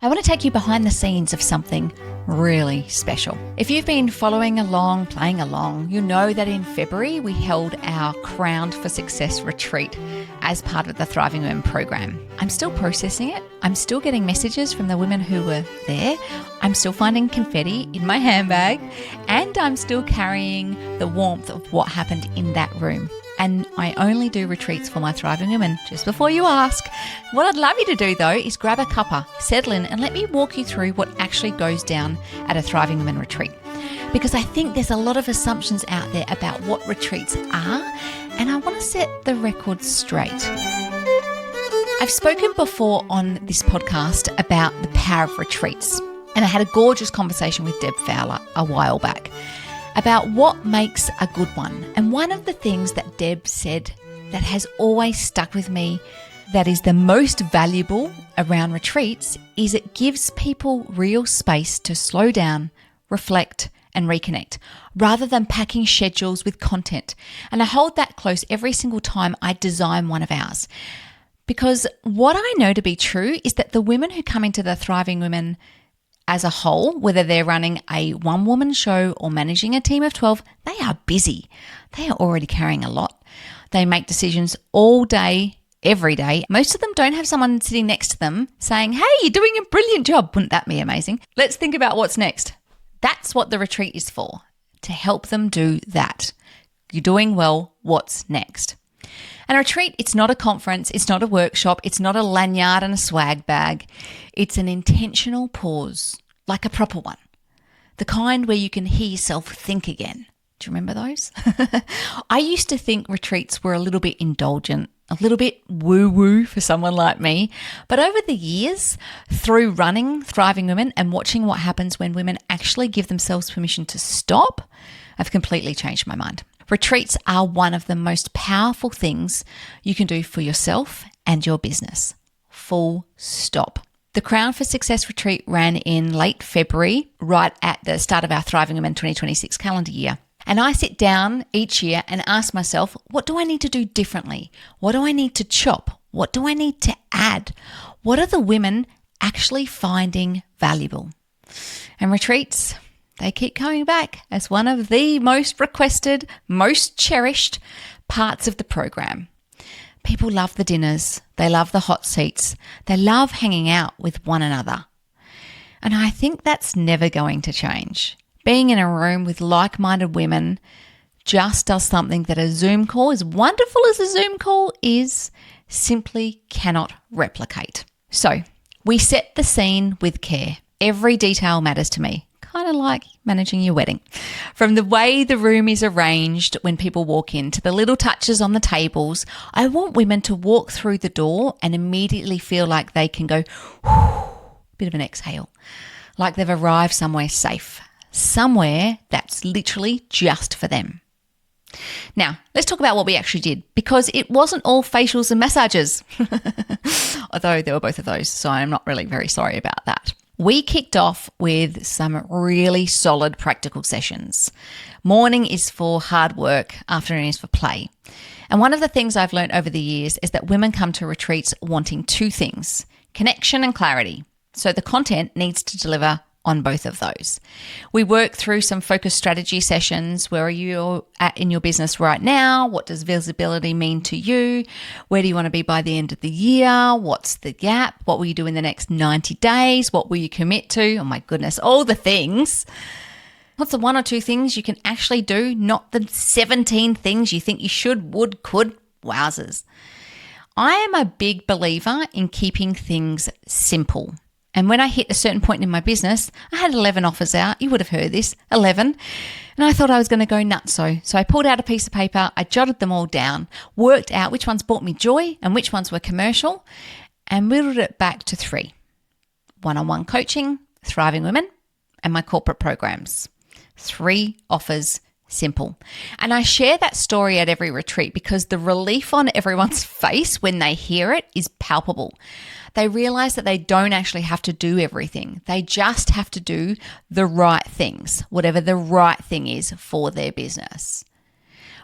I want to take you behind the scenes of something really special. If you've been following along, playing along, you know that in February we held our Crowned for Success retreat as part of the Thriving Women program. I'm still processing it. I'm still getting messages from the women who were there. I'm still finding confetti in my handbag, and I'm still carrying the warmth of what happened in that room. And I only do retreats for my Thriving Women, just before you ask. What I'd love you to do though is grab a cuppa, settle in, and let me walk you through what actually goes down at a Thriving Women retreat. Because I think there's a lot of assumptions out there about what retreats are, and I want to set the record straight. I've spoken before on this podcast about the power of retreats, and I had a gorgeous conversation with Deb Fowler a while back about what makes a good one. And one of the things that Deb said that has always stuck with me, that is the most valuable around retreats, is it gives people real space to slow down, reflect, and reconnect, rather than packing schedules with content. And I hold that close every single time I design one of ours. Because what I know to be true is that the women who come into the Thriving Women as a whole, whether they're running a one-woman show or managing a team of 12, they are busy. They are already carrying a lot. They make decisions all day, every day. Most of them don't have someone sitting next to them saying, hey, you're doing a brilliant job. Wouldn't that be amazing? Let's think about what's next. That's what the retreat is for, to help them do that. You're doing well. What's next? And a retreat, it's not a conference, it's not a workshop, it's not a lanyard and a swag bag. It's an intentional pause, like a proper one. The kind where you can hear yourself think again. Do you remember those? I used to think retreats were a little bit indulgent, a little bit woo-woo for someone like me. But over the years, through running Thriving Women and watching what happens when women actually give themselves permission to stop, I've completely changed my mind. Retreats are one of the most powerful things you can do for yourself and your business. Full stop. The Crown for Success retreat ran in late February, right at the start of our Thriving Women 2026 calendar year. And I sit down each year and ask myself, what do I need to do differently? What do I need to chop? What do I need to add? What are the women actually finding valuable? And retreats, they keep coming back as one of the most requested, most cherished parts of the program. People love the dinners. They love the hot seats. They love hanging out with one another. And I think that's never going to change. Being in a room with like-minded women just does something that a Zoom call, as wonderful as a Zoom call is, simply cannot replicate. So we set the scene with care. Every detail matters to me. Kind of like managing your wedding. From the way the room is arranged when people walk in to the little touches on the tables, I want women to walk through the door and immediately feel like they can go, bit of an exhale, like they've arrived somewhere safe, somewhere that's literally just for them. Now, let's talk about what we actually did, because it wasn't all facials and massages, although there were both of those, so I'm not really very sorry about that. We kicked off with some really solid practical sessions. Morning is for hard work, afternoon is for play. And one of the things I've learned over the years is that women come to retreats wanting two things, connection and clarity. So the content needs to deliver on both of those. We work through some focus strategy sessions. Where are you at in your business right now? What does visibility mean to you? Where do you want to be by the end of the year? What's the gap? What will you do in the next 90 days? What will you commit to? Oh my goodness, all the things. What's the one or two things you can actually do? Not the 17 things you think you should, would, could. Wowzers. I am a big believer in keeping things simple. And when I hit a certain point in my business, I had 11 offers out. You would have heard this, 11. And I thought I was going to go nuts. So I pulled out a piece of paper, I jotted them all down, worked out which ones brought me joy and which ones were commercial, and whittled it back to 3. One-on-one coaching, Thriving Women, and my corporate programs. 3 offers, simple. And I share that story at every retreat because the relief on everyone's face when they hear it is palpable. They realize that they don't actually have to do everything. They just have to do the right things, whatever the right thing is for their business.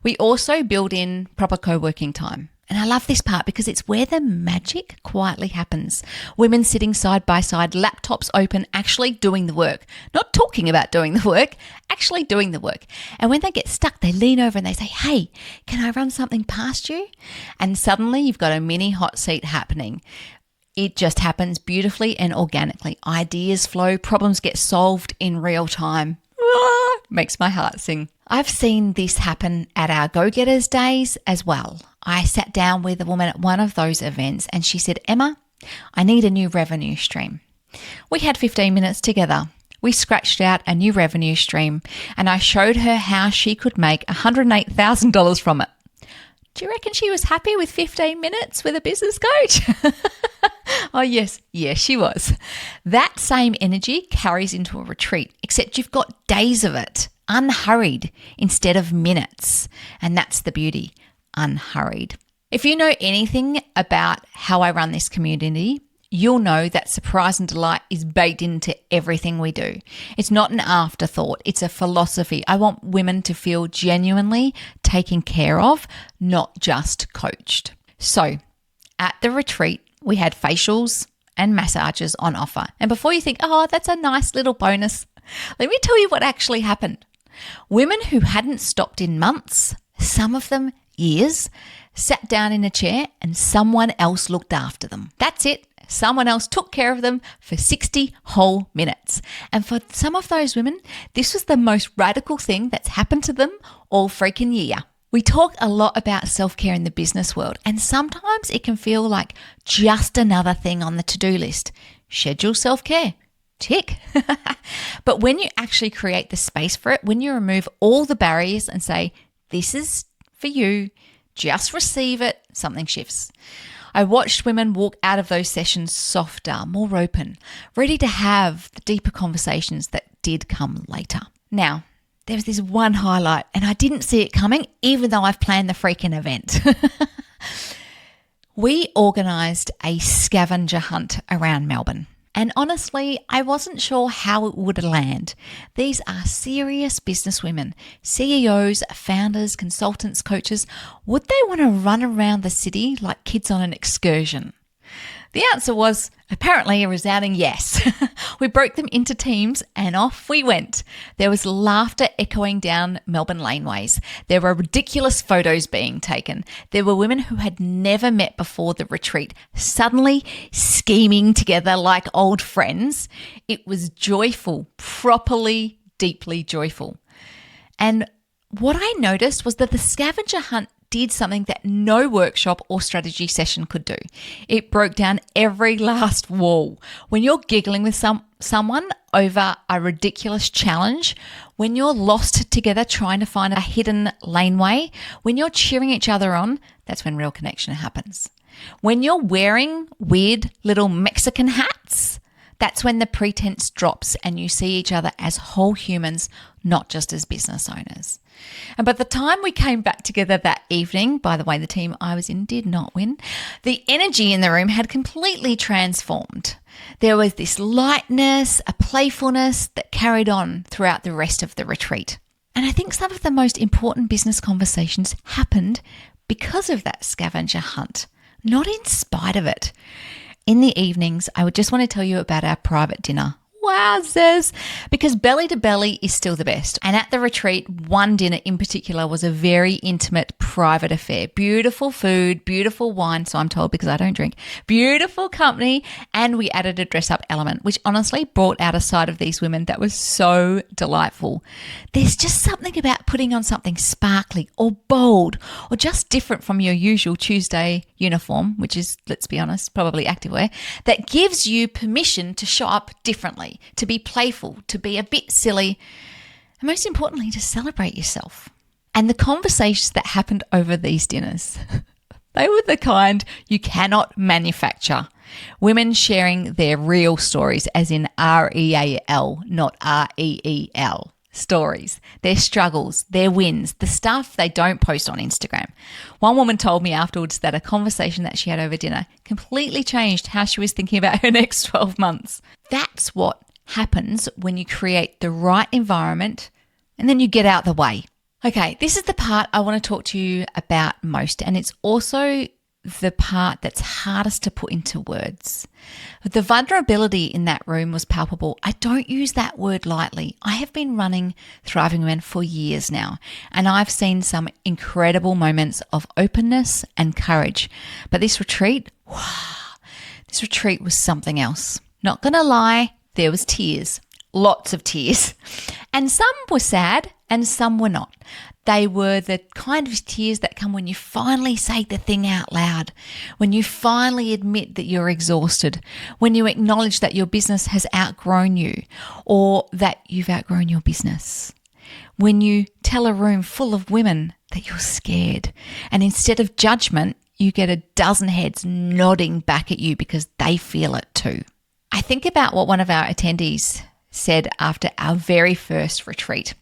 We also build in proper co-working time. And I love this part because it's where the magic quietly happens. Women sitting side by side, laptops open, actually doing the work. Not talking about doing the work, actually doing the work. And when they get stuck, they lean over and they say, hey, can I run something past you? And suddenly you've got a mini hot seat happening. It just happens beautifully and organically. Ideas flow, problems get solved in real time. Makes my heart sing. I've seen this happen at our Go-Getters days as well. I sat down with a woman at one of those events and she said, Emma, I need a new revenue stream. We had 15 minutes together. We scratched out a new revenue stream and I showed her how she could make $108,000 from it. Do you reckon she was happy with 15 minutes with a business coach? Oh, yes, she was. That same energy carries into a retreat, except you've got days of it, unhurried instead of minutes. And that's the beauty, unhurried. If you know anything about how I run this community, you'll know that surprise and delight is baked into everything we do. It's not an afterthought. It's a philosophy. I want women to feel genuinely taken care of, not just coached. So at the retreat, we had facials and massages on offer. And before you think, oh, that's a nice little bonus, let me tell you what actually happened. Women who hadn't stopped in months, some of them years, sat down in a chair and someone else looked after them. That's it. Someone else took care of them for 60 whole minutes. And for some of those women, this was the most radical thing that's happened to them all freaking year. We talk a lot about self-care in the business world, and sometimes it can feel like just another thing on the to-do list. Schedule self-care. Tick. But when you actually create the space for it, when you remove all the barriers and say, this is for you, just receive it, something shifts. I watched women walk out of those sessions softer, more open, ready to have the deeper conversations that did come later. Now, there was this one highlight and I didn't see it coming, even though I've planned the freaking event. We organised a scavenger hunt around Melbourne. And honestly, I wasn't sure how it would land. These are serious businesswomen, CEOs, founders, consultants, coaches. Would they want to run around the city like kids on an excursion? The answer was apparently a resounding yes. We broke them into teams and off we went. There was laughter echoing down Melbourne laneways. There were ridiculous photos being taken. There were women who had never met before the retreat, suddenly scheming together like old friends. It was joyful, properly, deeply joyful. And what I noticed was that the scavenger hunt did something that no workshop or strategy session could do. It broke down every last wall. When you're giggling with someone over a ridiculous challenge, when you're lost together trying to find a hidden laneway, when you're cheering each other on, that's when real connection happens. When you're wearing weird little Mexican hats, that's when the pretense drops and you see each other as whole humans, not just as business owners. And by the time we came back together that evening, by the way, the team I was in did not win, the energy in the room had completely transformed. There was this lightness, a playfulness that carried on throughout the rest of the retreat. And I think some of the most important business conversations happened because of that scavenger hunt, not in spite of it. In the evenings, I would just want to tell you about our private dinner. Wowzers! Because belly to belly is still the best. And at the retreat, one dinner in particular was a very intimate, private affair. Beautiful food, beautiful wine, so I'm told because I don't drink, beautiful company, and we added a dress-up element, which honestly brought out a side of these women that was so delightful. There's just something about putting on something sparkly or bold or just different from your usual Tuesday uniform, which is, let's be honest, probably activewear, that gives you permission to show up differently, to be playful, to be a bit silly, and most importantly, to celebrate yourself. And the conversations that happened over these dinners, they were the kind you cannot manufacture. Women sharing their real stories, as in REAL, not REEL. Stories, their struggles, their wins, the stuff they don't post on Instagram. One woman told me afterwards that a conversation that she had over dinner completely changed how she was thinking about her next 12 months. That's what happens when you create the right environment and then you get out the way. Okay, this is the part I want to talk to you about most, and it's also the part that's hardest to put into words. The vulnerability in that room was palpable. I don't use that word lightly. I have been running Thriving Women for years now, and I've seen some incredible moments of openness and courage. But this retreat, wow, this retreat was something else. Not going to lie, there was tears, lots of tears, and some were sad and some were not. They were the kind of tears that come when you finally say the thing out loud, when you finally admit that you're exhausted, when you acknowledge that your business has outgrown you or that you've outgrown your business, when you tell a room full of women that you're scared, and instead of judgment, you get a dozen heads nodding back at you because they feel it too. I think about what one of our attendees said after our very first retreat.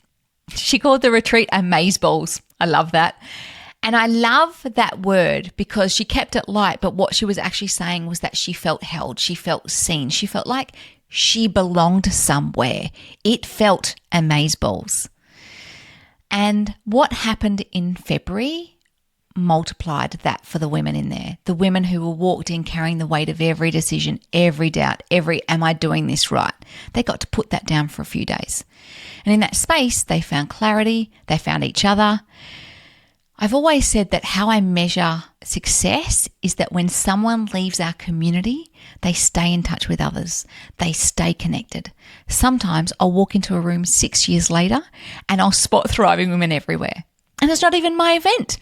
She called the retreat amazeballs. I love that. And I love that word because she kept it light, but what she was actually saying was that she felt held, she felt seen, she felt like she belonged somewhere. It felt amazeballs. And what happened in February multiplied that for the women in there. The women who were walked in carrying the weight of every decision, every doubt, am I doing this right? They got to put that down for a few days. And in that space, they found clarity, they found each other. I've always said that how I measure success is that when someone leaves our community, they stay in touch with others. They stay connected. Sometimes I'll walk into a room 6 years later and I'll spot thriving women everywhere. And it's not even my event.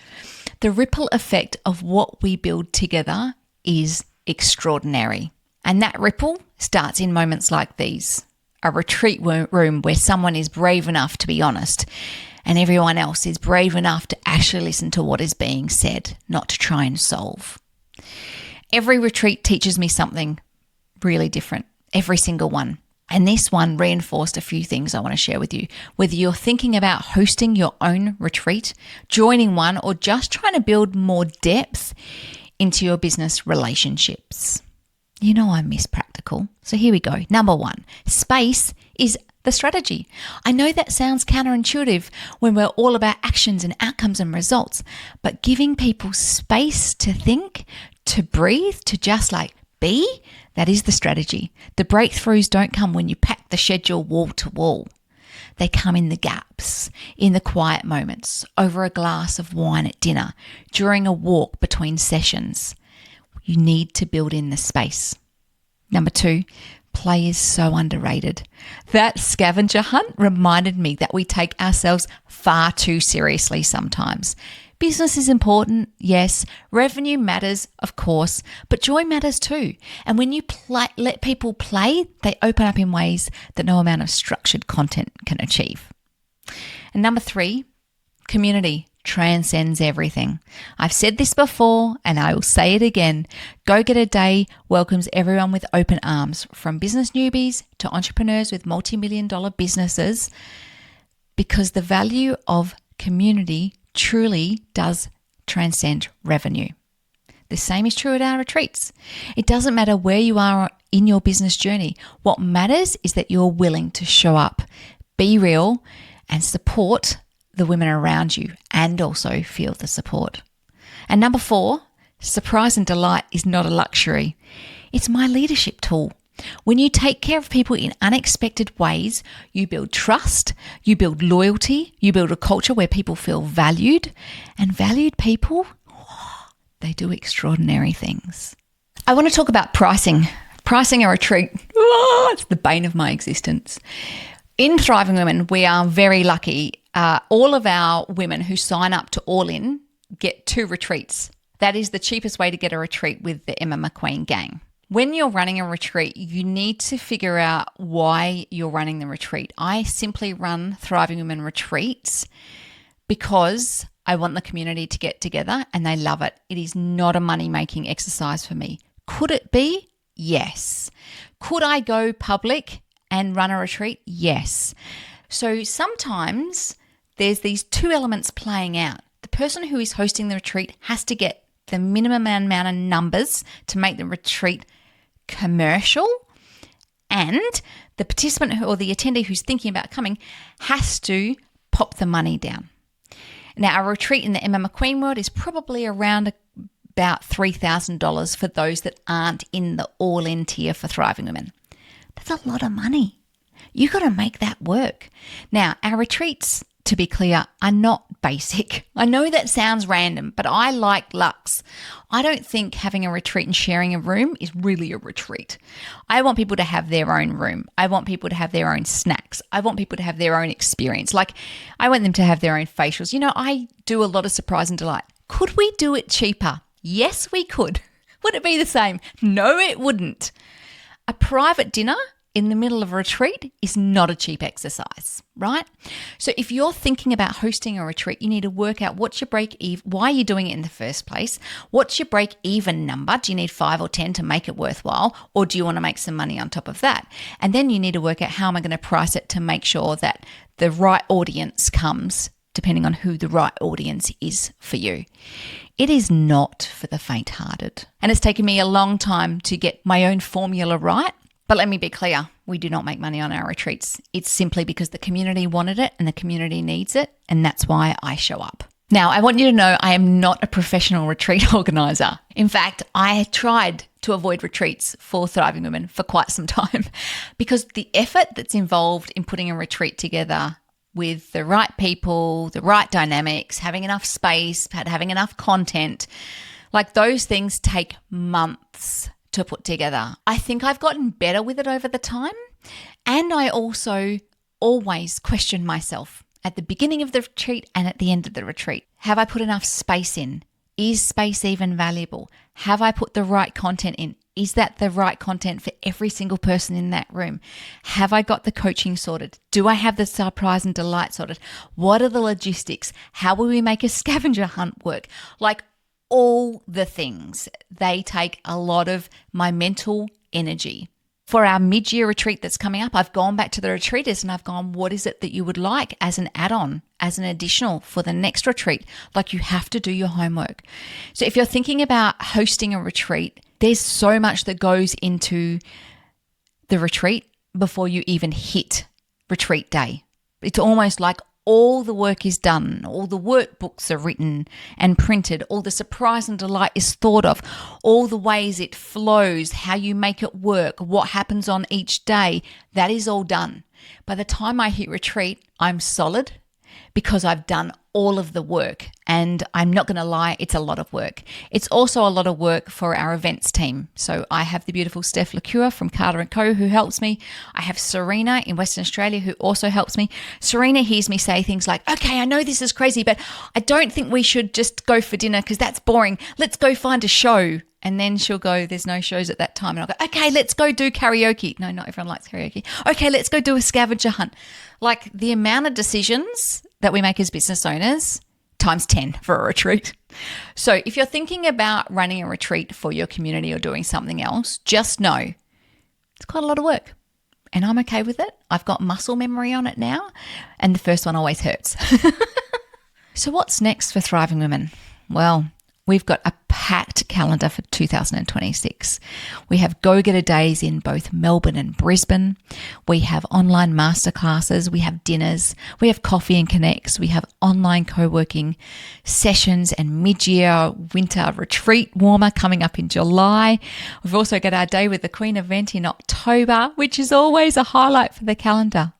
The ripple effect of what we build together is extraordinary. And that ripple starts in moments like these. A retreat room where someone is brave enough to be honest and everyone else is brave enough to actually listen to what is being said, not to try and solve. Every retreat teaches me something really different, every single one. And this one reinforced a few things I want to share with you. Whether you're thinking about hosting your own retreat, joining one, or just trying to build more depth into your business relationships. You know I miss practical. So here we go. Number one, space is the strategy. I know that sounds counterintuitive when we're all about actions and outcomes and results, but giving people space to think, to breathe, to just be, that is the strategy. The breakthroughs don't come when you pack the schedule wall to wall. They come in the gaps, in the quiet moments, over a glass of wine at dinner, during a walk between sessions. You need to build in the space. Number two, play is so underrated. That scavenger hunt reminded me that we take ourselves far too seriously sometimes. Business is important, yes. Revenue matters, of course, but joy matters too. And when you let people play, they open up in ways that no amount of structured content can achieve. And number three, community transcends everything. I've said this before and I will say it again. Go Get a Day welcomes everyone with open arms, from business newbies to entrepreneurs with multi-million-dollar businesses, because the value of community truly does transcend revenue. The same is true at our retreats. It doesn't matter where you are in your business journey. What matters is that you're willing to show up, be real, and support the women around you, and also feel the support. And number four, surprise and delight is not a luxury. It's my leadership tool. When you take care of people in unexpected ways, you build trust, you build loyalty, you build a culture where people feel valued, and valued people, they do extraordinary things. I want to talk about pricing. Pricing a retreat, it's the bane of my existence. In Thriving Women, we are very lucky. All of our women who sign up to All In get 2 retreats. That is the cheapest way to get a retreat with the Emma McQueen gang. When you're running a retreat, you need to figure out why you're running the retreat. I simply run Thriving Women retreats because I want the community to get together and they love it. It is not a money-making exercise for me. Could it be? Yes. Could I go public and run a retreat? Yes. So sometimes there's these 2 elements playing out. The person who is hosting the retreat has to get the minimum amount of numbers to make the retreat commercial, and the participant or the attendee who's thinking about coming has to pop the money down. Now, a retreat in the Emma McQueen world is probably around about $3,000 for those that aren't in the all-in tier for Thriving Women. That's a lot of money. You've got to make that work. Now, our retreats, to be clear, are not basic. I know that sounds random, but I like luxe. I don't think having a retreat and sharing a room is really a retreat. I want people to have their own room. I want people to have their own snacks. I want people to have their own experience. Like, I want them to have their own facials. You know, I do a lot of surprise and delight. Could we do it cheaper? Yes, we could. Would it be the same? No, it wouldn't. A private dinner in the middle of a retreat is not a cheap exercise, right? So if you're thinking about hosting a retreat, you need to work out what's your break even, why are you doing it in the first place? What's your break even number? Do you need 5 or 10 to make it worthwhile? Or do you want to make some money on top of that? And then you need to work out how am I going to price it to make sure that the right audience comes, depending on who the right audience is for you. It is not for the faint-hearted. And it's taken me a long time to get my own formula right. But let me be clear, we do not make money on our retreats. It's simply because the community wanted it and the community needs it. And that's why I show up. Now, I want you to know I am not a professional retreat organizer. In fact, I tried to avoid retreats for Thriving Women for quite some time because the effort that's involved in putting a retreat together with the right people, the right dynamics, having enough space, having enough content, like those things take months to put together. I think I've gotten better with it over the time. And I also always question myself at the beginning of the retreat and at the end of the retreat. Have I put enough space in? Is space even valuable? Have I put the right content in? Is that the right content for every single person in that room? Have I got the coaching sorted? Do I have the surprise and delight sorted? What are the logistics? How will we make a scavenger hunt work? Like all the things, they take a lot of my mental energy. For our mid-year retreat that's coming up, I've gone back to the retreaters and I've gone, what is it that you would like as an add-on, as an additional for the next retreat? Like, you have to do your homework. So if you're thinking about hosting a retreat, there's so much that goes into the retreat before you even hit retreat day. It's almost like all the work is done, all the workbooks are written and printed, all the surprise and delight is thought of, all the ways it flows, how you make it work, what happens on each day, that is all done. By the time I hit retreat, I'm solid because I've done all of the work. And I'm not going to lie, it's a lot of work. It's also a lot of work for our events team. So I have the beautiful Steph LaCure from Carter & Co. who helps me. I have Serena in Western Australia who also helps me. Serena hears me say things like, okay, I know this is crazy, but I don't think we should just go for dinner because that's boring. Let's go find a show. And then she'll go, there's no shows at that time. And I'll go, okay, let's go do karaoke. No, not everyone likes karaoke. Okay, let's go do a scavenger hunt. Like, the amount of decisions that we make as business owners times 10 for a retreat. So if you're thinking about running a retreat for your community or doing something else, just know it's quite a lot of work. And I'm okay with it. I've got muscle memory on it now. And the first one always hurts. So what's next for Thriving Women? Well, we've got a packed calendar for 2026. We have go-getter days in both Melbourne and Brisbane. We have online masterclasses. We have dinners. We have coffee and connects. We have online co-working sessions and mid-year winter retreat warmer coming up in July. We've also got our Day with the Queen event in October, which is always a highlight for the calendar.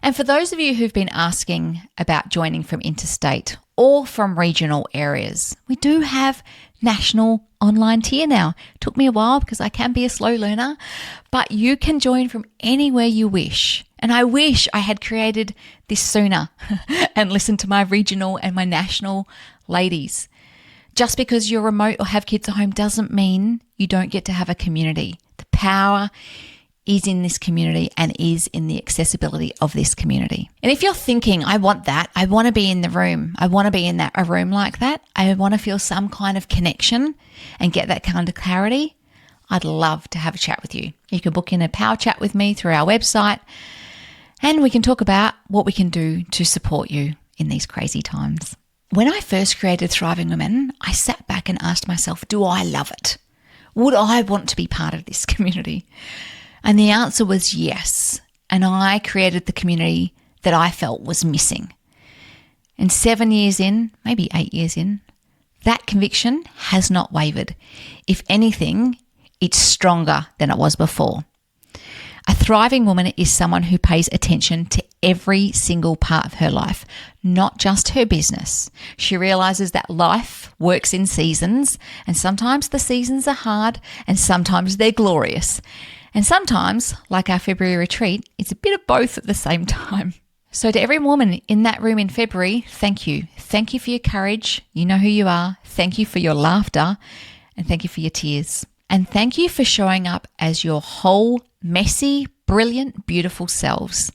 And for those of you who've been asking about joining from interstate or from regional areas, we do have national online tier now. Took me a while because I can be a slow learner, but you can join from anywhere you wish. And I wish I had created this sooner and listened to my regional and my national ladies. Just because you're remote or have kids at home doesn't mean you don't get to have a community. The power is in this community and is in the accessibility of this community. And if you're thinking, I want that, I want to be in the room, I want to be in a room like that, I want to feel some kind of connection and get that kind of clarity, I'd love to have a chat with you. You can book in a power chat with me through our website and we can talk about what we can do to support you in these crazy times. When I first created Thriving Women, I sat back and asked myself, do I love it? Would I want to be part of this community? And the answer was yes. And I created the community that I felt was missing. And 7 years in, maybe 8 years in, that conviction has not wavered. If anything, it's stronger than it was before. A thriving woman is someone who pays attention to every single part of her life, not just her business. She realizes that life works in seasons, and sometimes the seasons are hard and sometimes they're glorious. And sometimes, like our February retreat, it's a bit of both at the same time. So to every woman in that room in February, thank you. Thank you for your courage. You know who you are. Thank you for your laughter, and thank you for your tears. And thank you for showing up as your whole, messy, brilliant, beautiful selves.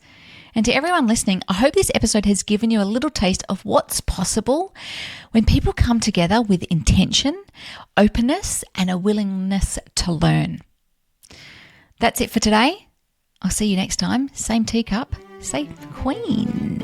And to everyone listening, I hope this episode has given you a little taste of what's possible when people come together with intention, openness, and a willingness to learn. That's it for today. I'll see you next time. Same teacup, same queen.